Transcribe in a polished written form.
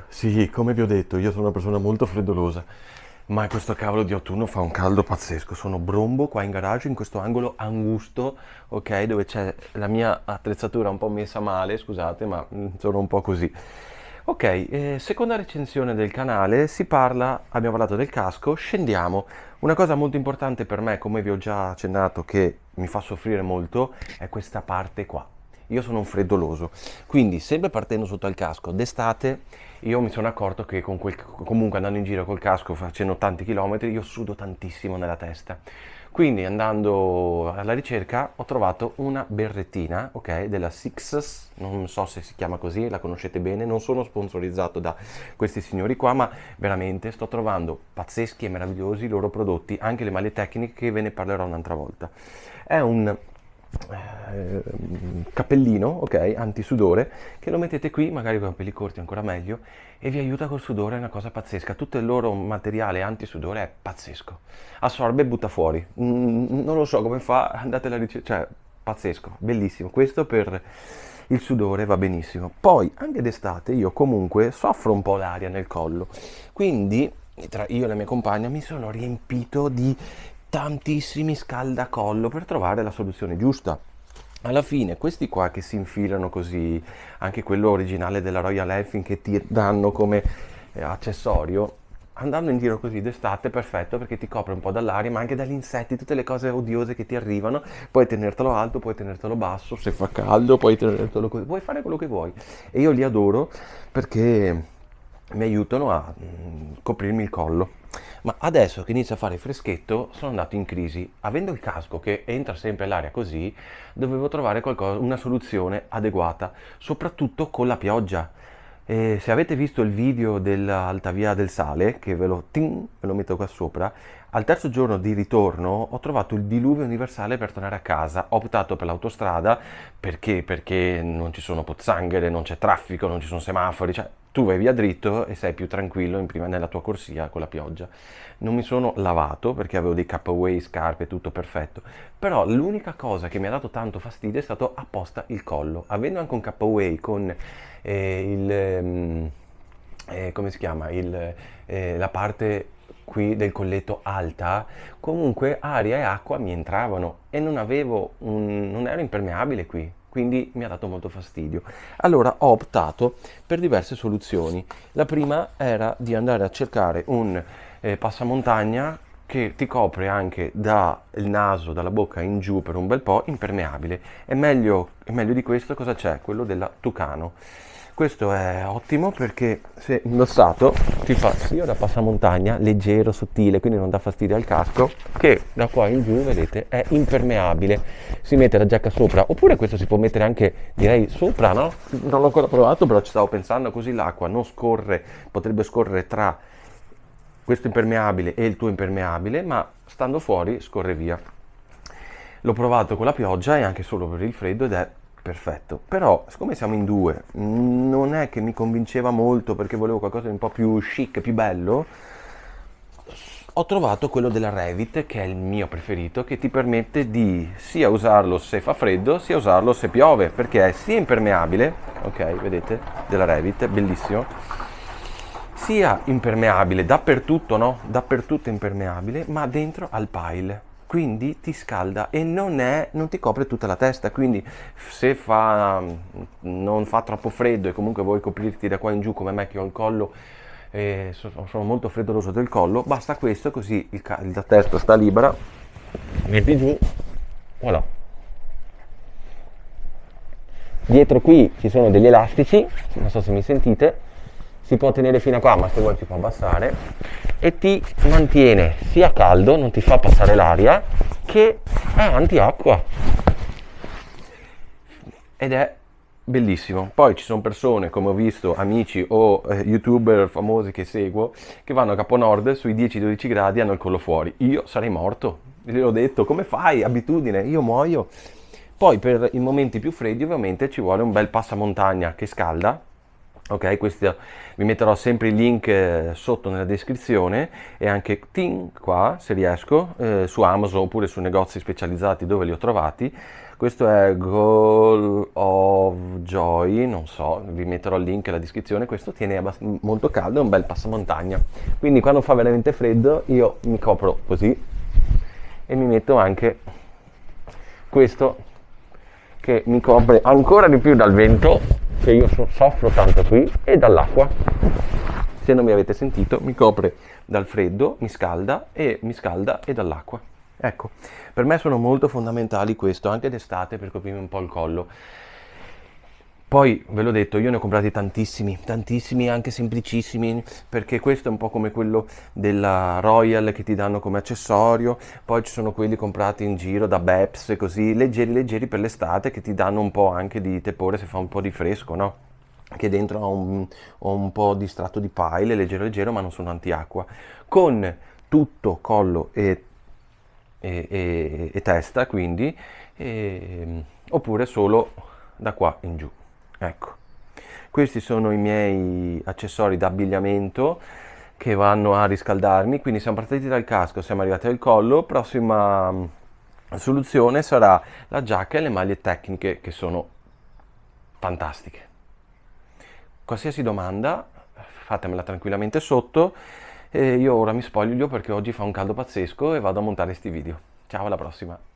Sì, come vi ho detto, io sono una persona molto freddolosa, ma questo cavolo di autunno fa un caldo pazzesco. Sono brombo qua in garage, in questo angolo angusto, ok, dove c'è la mia attrezzatura un po' messa male, scusate, ma sono un po' così. Ok, seconda recensione del canale, abbiamo parlato del casco, scendiamo. Una cosa molto importante per me, come vi ho già accennato, che mi fa soffrire molto, è questa parte qua. Io sono un freddoloso, quindi sempre partendo sotto al casco, d'estate io mi sono accorto che comunque andando in giro col casco, facendo tanti chilometri, io sudo tantissimo nella testa. Quindi andando alla ricerca ho trovato una berrettina, ok, della Sixes, non so se si chiama così, la conoscete bene, non sono sponsorizzato da questi signori qua, ma veramente sto trovando pazzeschi e meravigliosi i loro prodotti, anche le maglie tecniche che ve ne parlerò un'altra volta. È un cappellino, ok, antisudore, che lo mettete qui, magari con i capelli corti ancora meglio, e vi aiuta col sudore, è una cosa pazzesca. Tutto il loro materiale antisudore è pazzesco. Assorbe e butta fuori. Non lo so come fa, andate alla ricerca, cioè, pazzesco, bellissimo. Questo per il sudore va benissimo. Poi, anche d'estate, io comunque soffro un po' l'aria nel collo, quindi tra io e la mia compagna mi sono riempito di tantissimi scaldacollo per trovare la soluzione giusta. Alla fine, questi qua che si infilano così, anche quello originale della Royal Elfin che ti danno come accessorio, andando in giro così d'estate è perfetto perché ti copre un po' dall'aria, ma anche dagli insetti, tutte le cose odiose che ti arrivano. Puoi tenertelo alto, puoi tenertelo basso, se fa caldo puoi tenertelo così, puoi fare quello che vuoi. E io li adoro perché mi aiutano a coprirmi il collo. Ma adesso che inizia a fare freschetto sono andato in crisi. Avendo il casco che entra sempre l'aria così, dovevo trovare una soluzione adeguata, soprattutto con la pioggia. E se avete visto il video dell'Alta Via del Sale, che ve lo metto qua sopra, al terzo giorno di ritorno ho trovato il diluvio universale per tornare a casa. Ho optato per l'autostrada perché non ci sono pozzanghere, non c'è traffico, non ci sono semafori, cioè tu vai via dritto e sei più tranquillo nella tua corsia con la pioggia. Non mi sono lavato perché avevo dei cutaway, scarpe, tutto perfetto. Però l'unica cosa che mi ha dato tanto fastidio è stato apposta il collo. Avendo anche un cutaway con come si chiama? La parte qui del colletto alta, comunque aria e acqua mi entravano e non ero impermeabile qui, quindi mi ha dato molto fastidio. Allora ho optato per diverse soluzioni. La prima era di andare a cercare un passamontagna che ti copre anche dal naso, dalla bocca in giù per un bel po', impermeabile. È meglio di questo cosa c'è? Quello della Tucano. Questo è ottimo perché se indossato ti fa sia da passamontagna, leggero, sottile, quindi non dà fastidio al casco, che da qua in giù, vedete, è impermeabile. Si mette la giacca sopra, oppure questo si può mettere anche, direi, sopra, no? Non l'ho ancora provato, però ci stavo pensando, così l'acqua non scorre, potrebbe scorrere tra questo impermeabile e il tuo impermeabile, ma stando fuori scorre via. L'ho provato con la pioggia e anche solo per il freddo ed è perfetto. Però, siccome siamo in due, non è che mi convinceva molto perché volevo qualcosa di un po' più chic, più bello. Ho trovato quello della Revit, che è il mio preferito, che ti permette di sia usarlo se fa freddo, sia usarlo se piove, perché è sia impermeabile, ok, vedete, della Revit, bellissimo, sia impermeabile dappertutto, no? Dappertutto è impermeabile, ma dentro al pile. Quindi ti scalda e non ti copre tutta la testa. Quindi se non fa troppo freddo e comunque vuoi coprirti da qua in giù come me che ho il collo, sono molto freddoloso del collo, basta questo così la testa sta libera, metti giù, voilà. Dietro qui ci sono degli elastici, non so se mi sentite, si può tenere fino a qua ma se vuoi si può abbassare e ti mantiene sia caldo, non ti fa passare l'aria, che è anti-acqua ed è bellissimo. Poi ci sono persone, come ho visto, amici o youtuber famosi che seguo, che vanno a Capo Nord sui 10-12 gradi e hanno il collo fuori. Io sarei morto, gliel'ho detto, come fai? Abitudine, io muoio. Poi per i momenti più freddi ovviamente ci vuole un bel passamontagna che scalda. Ok, questo vi metterò sempre il link sotto nella descrizione e anche qua se riesco su Amazon oppure su negozi specializzati dove li ho trovati. Questo è Goal of Joy, non so, vi metterò il link nella descrizione. Questo tiene molto caldo, è un bel passamontagna. Quindi quando fa veramente freddo io mi copro così e mi metto anche questo che mi copre ancora di più dal vento, che io soffro tanto qui, e dall'acqua. Se non mi avete sentito, mi copre dal freddo, mi scalda e dall'acqua. Ecco, per me sono molto fondamentali questo, anche d'estate, per coprirmi un po' il collo. Poi, ve l'ho detto, io ne ho comprati tantissimi, tantissimi, anche semplicissimi, perché questo è un po' come quello della Royal che ti danno come accessorio. Poi ci sono quelli comprati in giro da Beps, così, leggeri leggeri per l'estate, che ti danno un po' anche di tepore se fa un po' di fresco, no? Che dentro ho un po' di strato di pile, leggero leggero, ma non sono antiacqua. Con tutto collo e testa, quindi, oppure solo da qua in giù. Ecco, questi sono i miei accessori d'abbigliamento che vanno a riscaldarmi. Quindi siamo partiti dal casco, siamo arrivati al collo. Prossima soluzione sarà la giacca e le maglie tecniche, che sono fantastiche. Qualsiasi domanda fatemela tranquillamente sotto, e io ora mi spoglio perché oggi fa un caldo pazzesco e vado a montare sti video. Ciao, alla prossima!